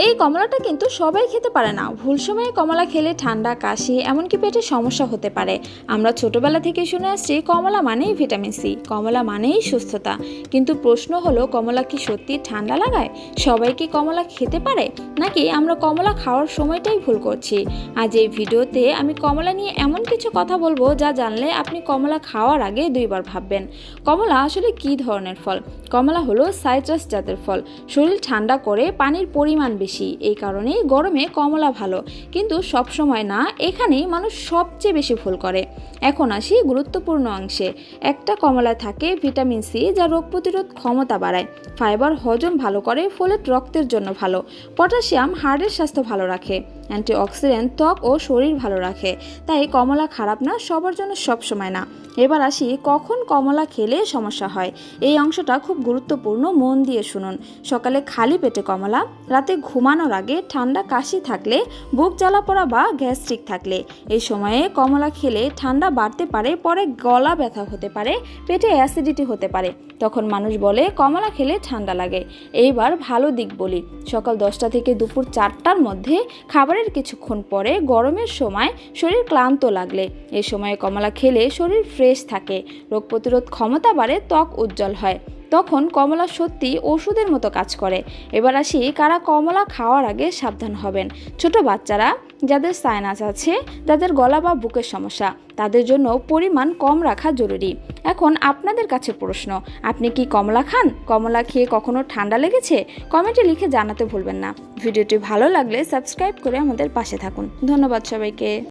এই কমলাটা কিন্তু সবাই খেতে পারে না। ভুল সময়ে কমলা খেলে ঠান্ডা, কাশি, এমনকি পেটে সমস্যা হতে পারে। আমরা ছোটবেলা থেকে শুনে আসছি কমলা মানেই ভিটামিন সি, কমলা মানেই সুস্থতা। কিন্তু প্রশ্ন হলো, কমলা কি সত্যি ঠান্ডা লাগায়? সবাই কি কমলা খেতে পারে, নাকি আমরা কমলা খাওয়ার সময়টাই ভুল করছি? আজ এই ভিডিওতে আমি কমলা নিয়ে এমন কিছু কথা বলবো যা জানলে আপনি কমলা খাওয়ার আগে দুইবার ভাববেন। কমলা আসলে কী ধরনের ফল? কমলা হলো সাইট্রাস জাতের ফল। শরীর ঠান্ডা করে, পানির পরিমাণ বেশি, এই কারণেই গরমে কমলা ভালো। কিন্তু সব সময় না, এখানেই মানুষ সবচেয়ে বেশি ভুল করে। এখন আসি গুরুত্বপূর্ণ অংশে। একটা কমলায় থাকে ভিটামিন সি, যা রোগ প্রতিরোধ ক্ষমতা বাড়ায়। ফাইবার হজম ভালো করে, ফোলেট রক্তের জন্য ভালো। পটাশিয়াম হার্টের স্বাস্থ্য ভালো রাখে। অ্যান্টিঅক্সিডেন্ট ত্বক ও শরীর ভালো রাখে। তাই কমলা খারাপ না, সবার জন্য সব সময় না। এবার আসি কখন কমলা খেলে সমস্যা হয়। এই অংশটা খুব গুরুত্বপূর্ণ, মন দিয়ে শুনুন। সকালে খালি পেটে কমলা, রাতে ঘুমানোর আগে, ঠান্ডা কাশি থাকলে, বুক জ্বালা পড়া বা গ্যাস্ট্রিক থাকলে। এই সময়ে কমলা খেলে ঠান্ডা বাড়তে পারে, পরে গলা ব্যথা হতে পারে, পেটে অ্যাসিডিটি হতে পারে। তখন মানুষ বলে কমলা খেলে ঠান্ডা লাগে। এইবার ভালো দিক বলি। সকাল 10টা থেকে দুপুর 4টার মধ্যে, খাবারের কিছুক্ষণ পরে, গরমের সময় শরীর ক্লান্ত লাগলে, এই সময়ে কমলা খেলে শরীর ফ্রেশ থাকে, রোগ প্রতিরোধ ক্ষমতা বাড়ে, ত্বক উজ্জ্বল হয়। তখন কমলা সত্যি ওষুধের মতো কাজ করে। এবার আসি কারা কমলা খাওয়ার আগে সাবধান হবেন। ছোট বাচ্চারা, যাদের সাইনাস আছে, যাদের গলা বা বুকের সমস্যা, তাদের জন্য পরিমাণ কম রাখা জরুরি। এখন আপনাদের কাছে প্রশ্ন, আপনি কি কমলা খান? কমলা খেয়ে কখনো ঠান্ডা লেগেছে? কমেন্টে লিখে জানাতে ভুলবেন না। ভিডিওটি ভালো লাগলে সাবস্ক্রাইব করে আমাদের পাশে থাকুন। ধন্যবাদ সবাইকে।